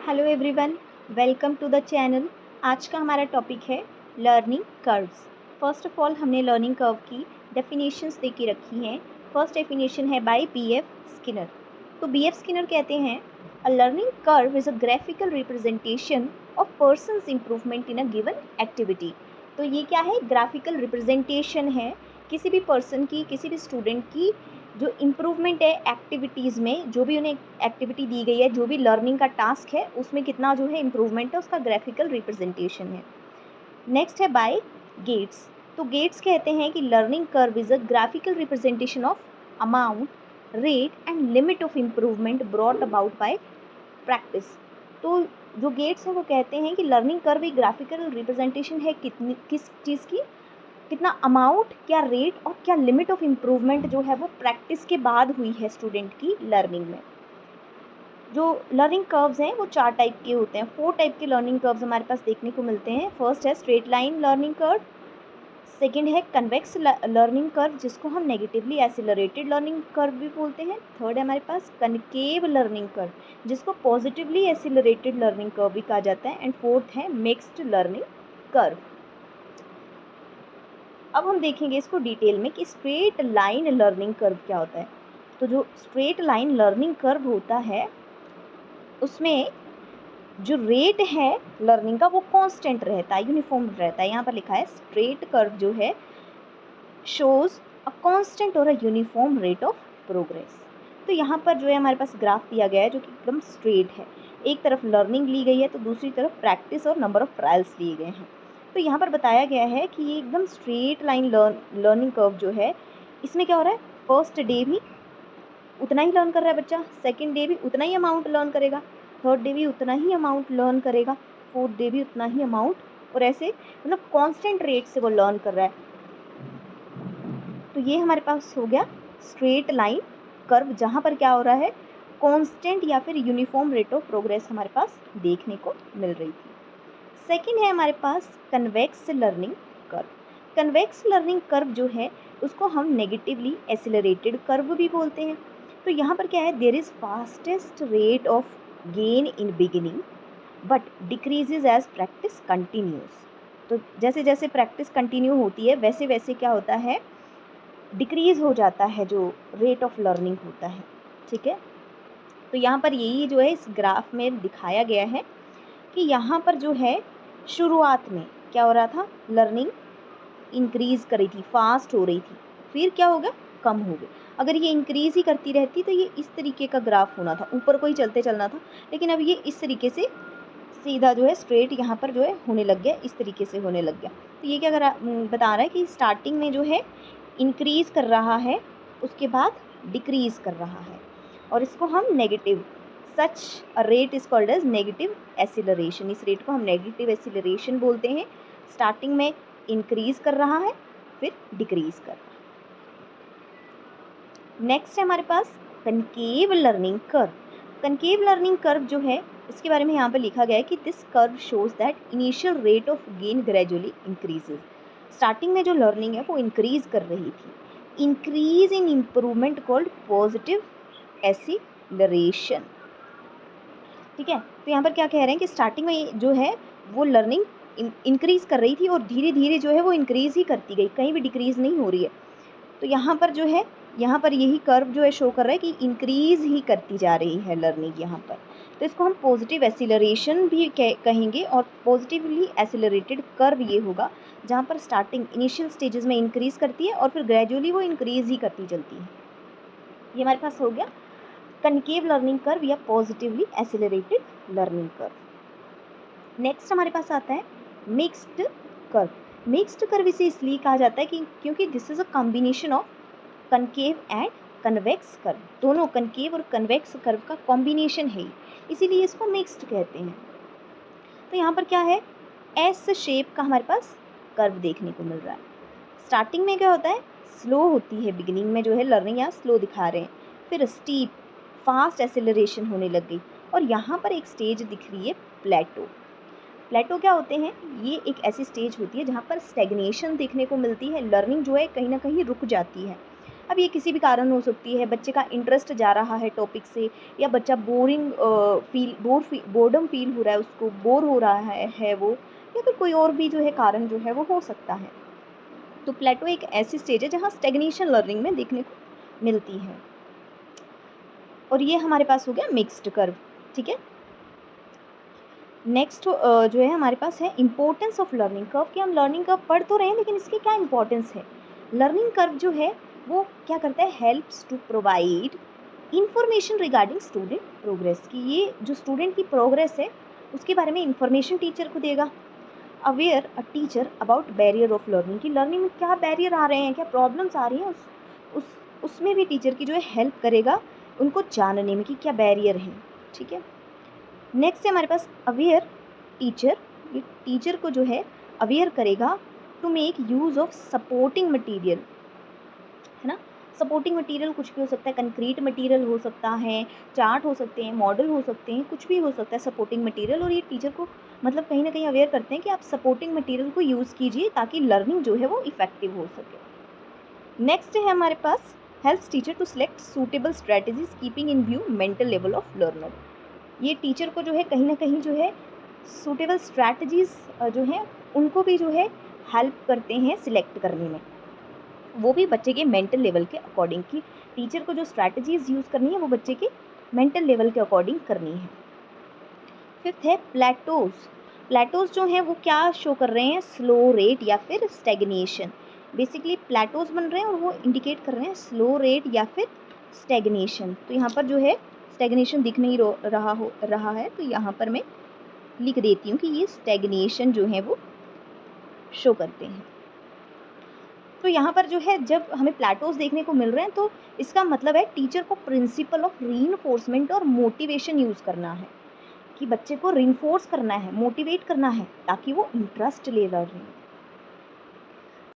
Hello everyone, welcome to the channel. आज का हमारा टॉपिक है learning curves. First of all हमने लर्निंग कर्व की डेफिनेशंस दे के रखी हैं। फर्स्ट डेफिनेशन है बाय बीएफ स्किनर। तो बीएफ स्किनर कहते हैं a learning curve is a graphical representation of person's improvement in a given activity. तो ये क्या है? ग्राफिकल रिप्रेजेंटेशन है किसी भी पर्सन की, किसी भी स्टूडेंट की जो इम्प्रूवमेंट है एक्टिविटीज़ में, जो भी उन्हें एक्टिविटी दी गई है, जो भी लर्निंग का टास्क है, उसमें कितना जो है इम्प्रूवमेंट है, उसका ग्राफिकल रिप्रेजेंटेशन है। नेक्स्ट है बाय गेट्स। तो गेट्स कहते हैं कि learning curve is a graphical representation of amount, rate and limit of improvement brought about by practice. तो जो गेट्स हैं वो कहते हैं कि लर्निंग कर्व एक ग्राफिकल रिप्रेजेंटेशन है किस चीज़ की, कितना अमाउंट, क्या रेट और क्या लिमिट ऑफ इम्प्रूवमेंट जो है वो प्रैक्टिस के बाद हुई है स्टूडेंट की लर्निंग में। जो लर्निंग कर्व्स हैं वो 4 टाइप के होते हैं। 4 टाइप के लर्निंग कर्व्स हमारे पास देखने को मिलते हैं। फर्स्ट है straight line learning curve, second है कन्वेक्स लर्निंग कर्व जिसको हम नेगेटिवली एसिलरेटेड लर्निंग कर्व भी बोलते हैं। थर्ड है हमारे पास कनकेव लर्निंग कर्व जिसको पॉजिटिवली एसिलरेटेड लर्निंग कर्व भी कहा जाता है। एंड फोर्थ है मिक्स्ड लर्निंग कर्व। अब हम देखेंगे इसको डिटेल में कि स्ट्रेट लाइन लर्निंग कर्व क्या होता है। तो जो स्ट्रेट लाइन लर्निंग कर्व होता है उसमें जो रेट है लर्निंग का वो कांस्टेंट रहता है, यूनिफॉर्म रहता है। यहाँ पर लिखा है स्ट्रेट कर्व जो है शोज अ कांस्टेंट और a uniform rate of progress. तो यहाँ पर जो है हमारे पास ग्राफ दिया गया है जो कि एकदम स्ट्रेट है। एक तरफ लर्निंग ली गई है तो दूसरी तरफ प्रैक्टिस और नंबर ऑफ ट्रायल्स लिए गए हैं। तो यहाँ पर बताया गया है कि ये एकदम स्ट्रेट लाइन लर्निंग कर्व जो है, इसमें क्या हो रहा है, फर्स्ट डे भी उतना ही लर्न कर रहा है बच्चा, सेकंड डे भी उतना ही अमाउंट लर्न करेगा, थर्ड डे भी उतना ही अमाउंट लर्न करेगा, फोर्थ डे भी उतना ही अमाउंट, और ऐसे मतलब कांस्टेंट रेट से वो लर्न कर रहा है। तो ये हमारे पास हो गया स्ट्रेट लाइन कर्व जहाँ पर क्या हो रहा है, कांस्टेंट या फिर यूनिफॉर्म रेट ऑफ प्रोग्रेस हमारे पास देखने को मिल रही थी। सेकेंड है हमारे पास convex learning curve. Convex learning curve जो है उसको हम नेगेटिवली एसिलरेटेड कर्व भी बोलते हैं। तो यहाँ पर क्या है, there is fastest rate of gain in beginning but decreases as practice continues. तो जैसे जैसे प्रैक्टिस कंटिन्यू होती है वैसे वैसे क्या होता है, डिक्रीज हो जाता है जो रेट ऑफ लर्निंग होता है। ठीक है, तो यहाँ पर यही जो है इस ग्राफ में दिखाया गया है कि यहाँ पर जो है शुरुआत में क्या हो रहा था, लर्निंग इंक्रीज़ कर रही थी, फास्ट हो रही थी, फिर क्या हो गया, कम हो गई। अगर ये इंक्रीज़ ही करती रहती तो ये इस तरीके का ग्राफ होना था, ऊपर को ही चलते चलना था। लेकिन अब ये इस तरीके से सीधा जो है स्ट्रेट यहाँ पर जो है होने लग गया, इस तरीके से होने लग गया। तो ये क्या बता रहा है कि स्टार्टिंग में जो है इंक्रीज़ कर रहा है, उसके बाद डिक्रीज़ कर रहा है, और इसको हम negative, such a rate is called as negative acceleration. इस रेट को हम नेगेटिव एसिलरेशन बोलते हैं। स्टार्टिंग में इंक्रीज कर रहा है, फिर डिक्रीज कर रहा है। नेक्स्ट है हमारे पास concave learning curve. Concave learning curve जो है इसके बारे में यहाँ पर लिखा गया है कि this curve shows that initial rate of gain gradually increases. Starting में जो लर्निंग है वो इंक्रीज कर रही थी, increase in improvement called positive acceleration. ठीक है, तो यहाँ पर क्या कह रहे हैं कि स्टार्टिंग में जो है वो लर्निंग इंक्रीज़ कर रही थी और धीरे धीरे जो है वो इंक्रीज़ ही करती गई, कहीं भी डिक्रीज़ नहीं हो रही है। तो यहाँ पर जो है, यहाँ पर यही कर्व जो है शो कर रहा है कि इंक्रीज़ ही करती जा रही है लर्निंग यहाँ पर। तो इसको हम पॉजिटिव एसिलरेशन भी कहेंगे, और पॉजिटिवली एसिलरेटेड कर्व ये होगा जहाँ पर स्टार्टिंग इनिशियल स्टेजेस में इंक्रीज़ करती है और फिर ग्रेजुअली वो इंक्रीज़ ही करती चलती है। ये हमारे पास हो गया कनकेव लर्निंग कर्व या positively accelerated learning curve. Next हमारे पास आता है मिक्स्ड कर्व। मिक्स्ड कर्व इसे इसलिए कहा जाता है कि क्योंकि this is a combination of concave and convex curve. दोनों कनकेव और कन्वेक्स कर्व का कॉम्बिनेशन है, इसीलिए इसको मिक्स्ड कहते हैं। तो यहाँ पर क्या है, एस शेप का हमारे पास कर्व देखने को मिल रहा है। स्टार्टिंग में क्या होता है, स्लो होती है, बिगिनिंग में जो है लर्निंग यहाँ स्लो दिखा रहे हैं, फिर स्टीप फास्ट एसिलरेशन होने लग गई, और यहाँ पर एक स्टेज दिख रही है प्लेटो। प्लेटो क्या होते हैं, ये एक ऐसी स्टेज होती है जहाँ पर स्टेगनेशन देखने को मिलती है, लर्निंग जो है कहीं ना कहीं रुक जाती है। अब ये किसी भी कारण हो सकती है, बच्चे का इंटरेस्ट जा रहा है टॉपिक से, या बच्चा बोर्डम फील हो रहा है, उसको बोर हो रहा है वो, या फिर कोई और भी जो है कारण जो है वो हो सकता है। तो प्लेटो एक ऐसी स्टेज है जहाँ स्टेग्नेशन लर्निंग में देखने को मिलती है। और ये हमारे पास हो गया मिक्स्ड कर्व, ठीक है। नेक्स्ट जो है हमारे पास है इम्पोर्टेंस ऑफ लर्निंग कर्व, कि हम लर्निंग कर्व पढ़ तो रहे हैं लेकिन इसकी क्या इंपॉर्टेंस है। लर्निंग कर्व जो है वो क्या करता है, helps to provide information regarding student progress, कि ये जो स्टूडेंट की प्रोग्रेस है उसके बारे में इंफॉर्मेशन टीचर को देगा। Aware a teacher about barrier of learning, की लर्निंग में क्या बैरियर आ रहे हैं, क्या प्रॉब्लम्स आ रही हैं, उसमें भी टीचर की जो है हेल्प करेगा उनको जानने में कि क्या बैरियर है, ठीक है। नेक्स्ट है हमारे पास अवेयर टीचर, ये टीचर को जो है अवेयर करेगा to make use of supporting material, है ना। सपोर्टिंग मटेरियल कुछ भी हो सकता है, कंक्रीट मटेरियल हो सकता है, चार्ट हो सकते हैं, मॉडल हो सकते हैं, कुछ भी हो सकता है सपोर्टिंग मटेरियल। और ये टीचर को मतलब कहीं ना कहीं अवेयर करते हैं कि आप सपोर्टिंग मटेरियल को यूज़ कीजिए ताकि लर्निंग जो है वो इफेक्टिव हो सके। नेक्स्ट है हमारे पास helps teacher to select suitable strategies keeping in view mental level of learner, ये टीचर को जो है कहीं ना कहीं जो है सूटेबल स्ट्रैटेजीज जो हैं उनको भी जो है हेल्प करते हैं सिलेक्ट करने में, वो भी बच्चे के मेंटल लेवल के अकॉर्डिंग, की टीचर को जो स्ट्रैटेजीज यूज़ करनी है वो बच्चे के मेंटल लेवल के अकॉर्डिंग करनी है। फिफ्थ है प्लेटोज, प्लेटोज जो हैं वो क्या शो कर रहे हैं, स्लो रेट या फिर स्टेगनेशन। बेसिकली प्लेटोज बन रहे हैं और वो इंडिकेट कर रहे हैं स्लो रेट या फिर स्टेगनेशन। तो यहाँ पर जो है स्टेगनेशन दिख नहीं रहा है, तो यहाँ पर मैं लिख देती हूँ कि ये स्टेगनेशन जो है वो शो करते हैं। तो यहाँ पर जो है जब हमें प्लेटोज देखने को मिल रहे हैं तो इसका मतलब है टीचर को प्रिंसिपल ऑफ रीइंफोर्समेंट और मोटिवेशन यूज़ करना है, कि बच्चे को रीइंफोर्स करना है, मोटिवेट करना है ताकि वो इंटरेस्ट ले लर्निंग,